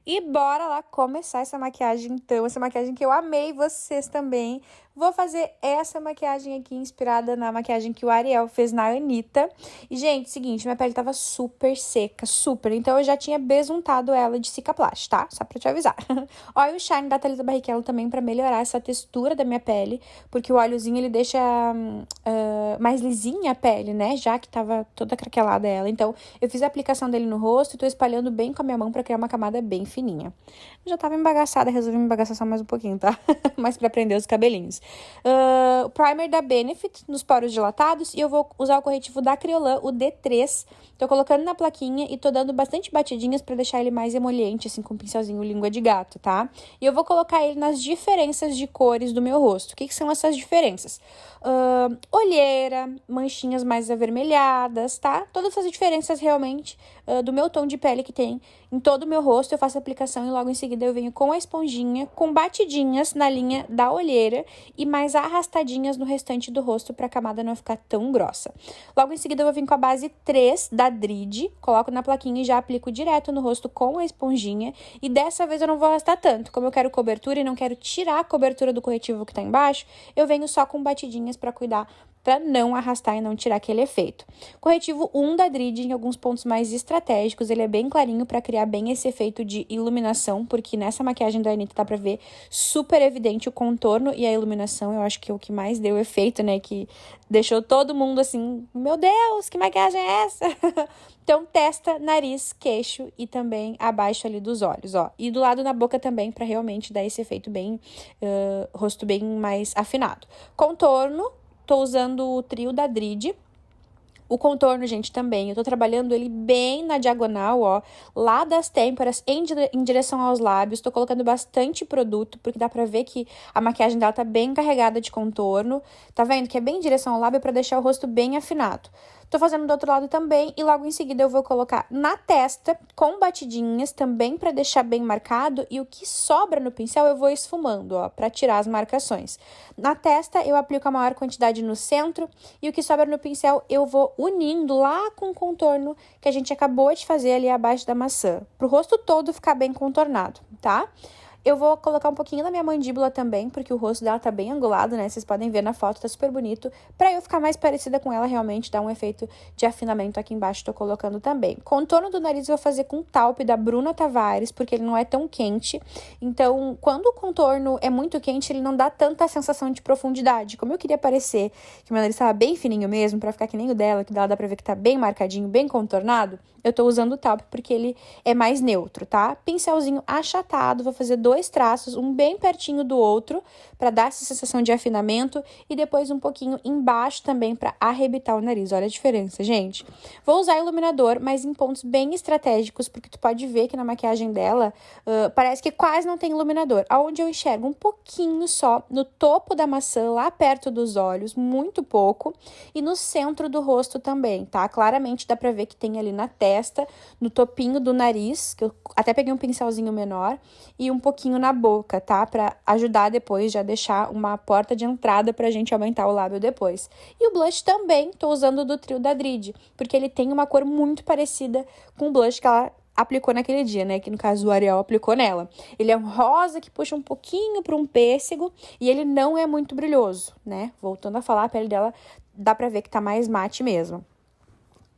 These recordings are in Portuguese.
E bora lá começar essa maquiagem, então. Essa maquiagem que eu amei, vocês também. Vou fazer essa maquiagem aqui inspirada na maquiagem que o Ariel fez na Anitta. E, gente, seguinte, minha pele tava super seca, super. Então, eu já tinha besuntado ela de Cicaplast, tá? Só pra te avisar. Olha o Shine da Thalita Barrichello também pra melhorar essa textura da minha pele. Porque o óleozinho, ele deixa mais lisinha a pele, né? Já que tava toda craquelada ela. Então, eu fiz a aplicação dele no rosto e tô espalhando bem com a minha mão pra criar uma camada bem fininha. Já tava embagaçada, resolvi me embagaçar só mais um pouquinho, tá? Mas pra prender os cabelinhos. O primer da Benefit nos poros dilatados e eu vou usar o corretivo da Kryolan, o D3. Tô colocando na plaquinha e tô dando bastante batidinhas pra deixar ele mais emoliente, assim, com um pincelzinho língua de gato, tá? E eu vou colocar ele nas diferenças de cores do meu rosto. O que são essas diferenças? Olheira, manchinhas mais avermelhadas, tá? Todas essas diferenças realmente do meu tom de pele que tem em todo o meu rosto. Eu faço a aplicação e logo em seguida eu venho com a esponjinha, com batidinhas na linha da olheira e mais arrastadinhas no restante do rosto para a camada não ficar tão grossa. Logo em seguida eu vou vir com a base 3 da Dridi, coloco na plaquinha e já aplico direto no rosto com a esponjinha. E dessa vez eu não vou arrastar tanto, como eu quero cobertura e não quero tirar a cobertura do corretivo que tá embaixo, eu venho só com batidinhas para cuidar, para não arrastar e não tirar aquele efeito. Corretivo 1 da Dridi em alguns pontos mais estratégicos, ele é bem clarinho para criar bem esse efeito de iluminação, porque nessa maquiagem da Anitta dá pra ver super evidente o contorno e a iluminação, eu acho que é o que mais deu efeito, né, que deixou todo mundo assim, meu Deus, que maquiagem é essa? Então, testa nariz, queixo e também abaixo ali dos olhos, ó. E do lado na boca também, pra realmente dar esse efeito bem, rosto bem mais afinado. Contorno, tô usando o trio da Dridi. O contorno, gente, também, eu tô trabalhando ele bem na diagonal, ó, lá das têmporas, em direção aos lábios. Tô colocando bastante produto, porque dá pra ver que a maquiagem dela tá bem carregada de contorno. Tá vendo? Que é bem em direção ao lábio pra deixar o rosto bem afinado. Tô fazendo do outro lado também e logo em seguida eu vou colocar na testa com batidinhas também pra deixar bem marcado e o que sobra no pincel eu vou esfumando, ó, pra tirar as marcações. Na testa eu aplico a maior quantidade no centro e o que sobra no pincel eu vou unindo lá com o contorno que a gente acabou de fazer ali abaixo da maçã, pro rosto todo ficar bem contornado, tá? Eu vou colocar um pouquinho na minha mandíbula também, porque o rosto dela tá bem angulado, né? Vocês podem ver na foto, tá super bonito. Pra eu ficar mais parecida com ela, realmente, dar um efeito de afinamento aqui embaixo, tô colocando também. Contorno do nariz eu vou fazer com Taupe da Bruna Tavares, porque ele não é tão quente. Então, quando o contorno é muito quente, ele não dá tanta sensação de profundidade. Como eu queria parecer que o meu nariz tava bem fininho mesmo, pra ficar que nem o dela, que dá pra ver que tá bem marcadinho, bem contornado, eu tô usando o Taupe porque ele é mais neutro, tá? Pincelzinho achatado, vou fazer 2 traços, um bem pertinho do outro, pra dar essa sensação de afinamento, e depois um pouquinho embaixo também pra arrebitar o nariz. Olha a diferença, gente. Vou usar iluminador, mas em pontos bem estratégicos, porque tu pode ver que na maquiagem dela, parece que quase não tem iluminador. Aonde eu enxergo um pouquinho só, no topo da maçã, lá perto dos olhos, muito pouco, e no centro do rosto também, tá? Claramente dá pra ver que tem ali na testa, no topinho do nariz, que eu até peguei um pincelzinho menor, e um pouquinho na boca, tá? Pra ajudar depois, já deixar uma porta de entrada pra gente aumentar o lábio depois. E o blush também, tô usando do trio da Dridi, porque ele tem uma cor muito parecida com o blush que ela aplicou naquele dia, né? Que no caso o Ariel aplicou nela. Ele é um rosa que puxa um pouquinho para um pêssego e ele não é muito brilhoso, né? Voltando a falar, a pele dela dá pra ver que tá mais mate mesmo.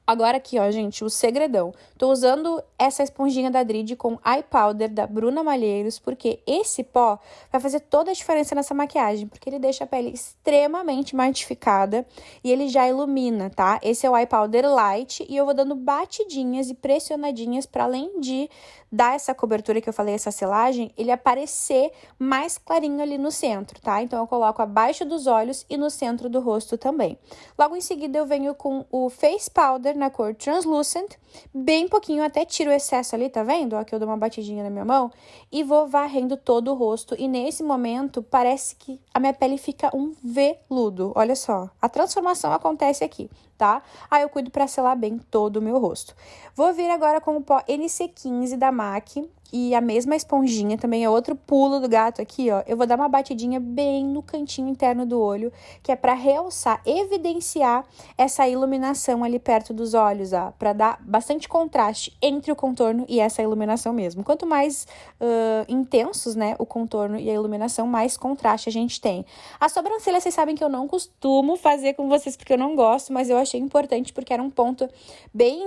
Agora aqui, ó, gente, o segredão. Tô usando essa esponjinha da Dridi com Eye Powder da Bruna Malheiros, porque esse pó vai fazer toda a diferença nessa maquiagem, porque ele deixa a pele extremamente matificada e ele já ilumina, tá? Esse é o Eye Powder Light e eu vou dando batidinhas e pressionadinhas para além de dar essa cobertura que eu falei, essa selagem, ele aparecer mais clarinho ali no centro, tá? Então, eu coloco abaixo dos olhos e no centro do rosto também. Logo em seguida, eu venho com o Face Powder na cor Translucent, bem pouquinho, até tiro o excesso ali, tá vendo? Ó, que eu dou uma batidinha na minha mão e vou varrendo todo o rosto. E nesse momento, parece que a minha pele fica um veludo. Olha só, a transformação acontece aqui. tá? Aí eu cuido pra selar bem todo o meu rosto. Vou vir agora com o pó NC15 da MAC. E a mesma esponjinha, também é outro pulo do gato aqui, ó. Eu vou dar uma batidinha bem no cantinho interno do olho, que é pra realçar, evidenciar essa iluminação ali perto dos olhos, ó. Pra dar bastante contraste entre o contorno e essa iluminação mesmo. Quanto mais intensos, né, o contorno e a iluminação, mais contraste a gente tem. A sobrancelha, vocês sabem que eu não costumo fazer com vocês, porque eu não gosto, mas eu achei importante, porque era um ponto bem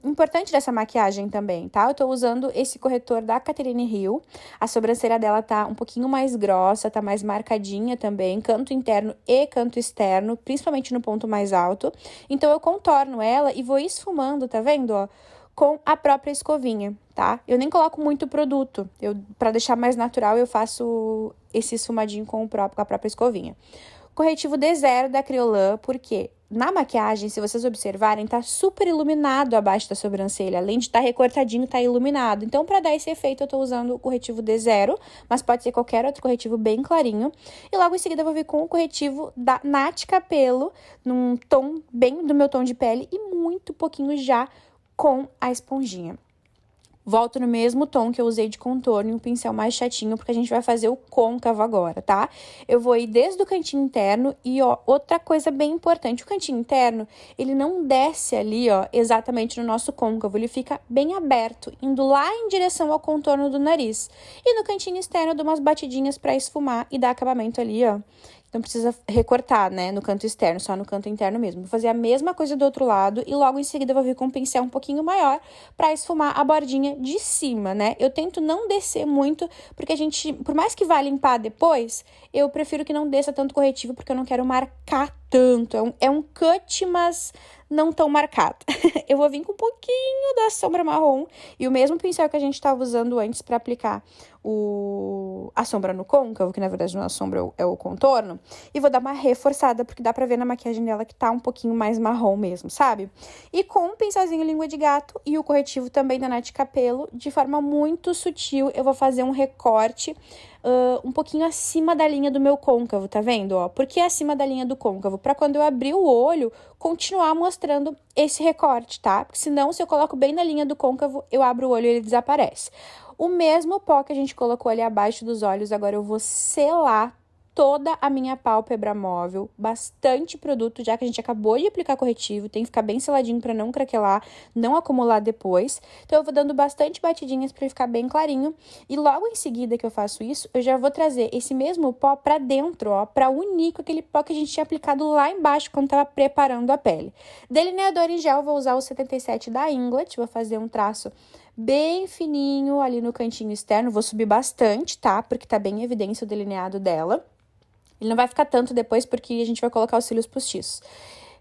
importante dessa maquiagem também, tá? Eu tô usando esse corretor da Catherine Hill. A sobrancelha dela tá um pouquinho mais grossa, tá mais marcadinha também, canto interno e canto externo, principalmente no ponto mais alto. Então, eu contorno ela e vou esfumando, tá vendo, ó? Com a própria escovinha, tá? Eu nem coloco muito produto. Pra deixar mais natural, eu faço esse esfumadinho com a própria escovinha. Corretivo D0 da Kryolan, porque na maquiagem, se vocês observarem, tá super iluminado abaixo da sobrancelha. Além de estar recortadinho, tá iluminado. Então, pra dar esse efeito, eu tô usando o corretivo D0, mas pode ser qualquer outro corretivo bem clarinho. E logo em seguida, eu vou vir com o corretivo da Nath Capello, num tom bem do meu tom de pele e muito pouquinho já com a esponjinha. Volto no mesmo tom que eu usei de contorno e um pincel mais chatinho, porque a gente vai fazer o côncavo agora, tá? Eu vou ir desde o cantinho interno e, ó, outra coisa bem importante, o cantinho interno, ele não desce ali, ó, exatamente no nosso côncavo, ele fica bem aberto, indo lá em direção ao contorno do nariz. E no cantinho externo eu dou umas batidinhas pra esfumar e dar acabamento ali, ó. Não precisa recortar, né, no canto externo, só no canto interno mesmo. Vou fazer a mesma coisa do outro lado e logo em seguida eu vou vir com um pincel um pouquinho maior pra esfumar a bordinha de cima, né? Eu tento não descer muito, porque a gente, por mais que vá limpar depois, eu prefiro que não desça tanto corretivo, porque eu não quero marcar tanto. É um cut, mas não tão marcado. Eu vou vir com um pouquinho da sombra marrom e o mesmo pincel que a gente estava usando antes para aplicar a sombra no côncavo, que na verdade não é a sombra, é o contorno, e vou dar uma reforçada, porque dá pra ver na maquiagem dela que tá um pouquinho mais marrom mesmo, sabe? E com um pincelzinho língua de gato e o corretivo também da Nath Capello, de forma muito sutil, eu vou fazer um recorte um pouquinho acima da linha do meu côncavo, tá vendo, ó? Por que acima da linha do côncavo? Pra quando eu abrir o olho, continuar mostrando esse recorte, tá? Porque senão, se eu coloco bem na linha do côncavo, eu abro o olho e ele desaparece. O mesmo pó que a gente colocou ali abaixo dos olhos, agora eu vou selar toda a minha pálpebra móvel, bastante produto, já que a gente acabou de aplicar corretivo, tem que ficar bem seladinho para não craquelar, não acumular depois. Então, eu vou dando bastante batidinhas para ele ficar bem clarinho. E logo em seguida que eu faço isso, eu já vou trazer esse mesmo pó para dentro, ó, para unir com aquele pó que a gente tinha aplicado lá embaixo quando tava preparando a pele. Delineador em gel, vou usar o 77 da Inglot, vou fazer um traço bem fininho ali no cantinho externo, vou subir bastante, tá? Porque tá bem em evidência o delineado dela. Ele não vai ficar tanto depois, porque a gente vai colocar os cílios postiços.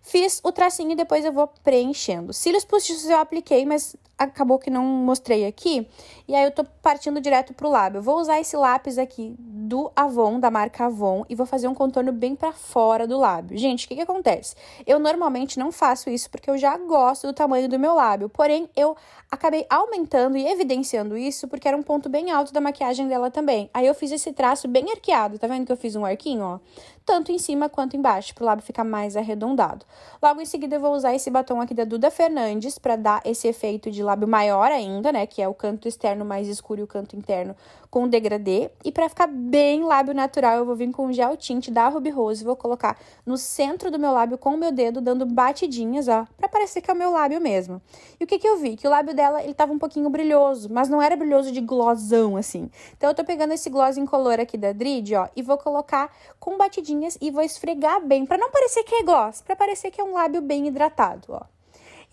Fiz o tracinho e depois eu vou preenchendo. Cílios postiços eu apliquei, mas acabou que não mostrei aqui. E aí eu tô partindo direto pro lábio. Eu vou usar esse lápis aqui do Avon, da marca Avon, e vou fazer um contorno bem pra fora do lábio. Gente, o que acontece? Eu normalmente não faço isso porque eu já gosto do tamanho do meu lábio. Porém, eu acabei aumentando e evidenciando isso porque era um ponto bem alto da maquiagem dela também. Aí eu fiz esse traço bem arqueado. Tá vendo que eu fiz um arquinho, ó? Tanto em cima quanto embaixo, pro lábio ficar mais arredondado. Logo em seguida, eu vou usar esse batom aqui da Duda Fernandes pra dar esse efeito de lábio maior ainda, né? Que é o canto externo mais escuro e o canto interno com degradê. E pra ficar bem lábio natural, eu vou vir com o gel tint da Ruby Rose. Vou colocar no centro do meu lábio com o meu dedo, dando batidinhas, ó, pra parecer que é o meu lábio mesmo. E o que eu vi? Que o lábio dela, ele tava um pouquinho brilhoso, mas não era brilhoso de glossão, assim. Então, eu tô pegando esse gloss incolor aqui da Drid, ó, e vou colocar com batidinhas e vou esfregar bem, pra não parecer que é gloss, pra parecer que é um lábio bem hidratado, ó.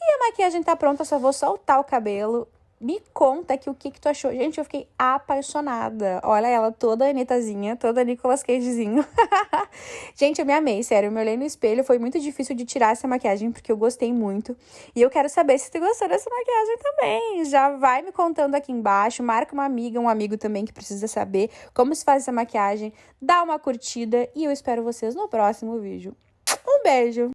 E a maquiagem tá pronta, só vou soltar o cabelo. Me conta aqui o que tu achou. Gente, eu fiquei apaixonada. Olha ela toda Anittazinha, toda Nicolas Cagezinho. Gente, eu me amei, sério. Eu me olhei no espelho, foi muito difícil de tirar essa maquiagem, porque eu gostei muito. E eu quero saber se tu gostou dessa maquiagem também. Já vai me contando aqui embaixo, marca uma amiga, um amigo também que precisa saber como se faz essa maquiagem. Dá uma curtida e eu espero vocês no próximo vídeo. Um beijo!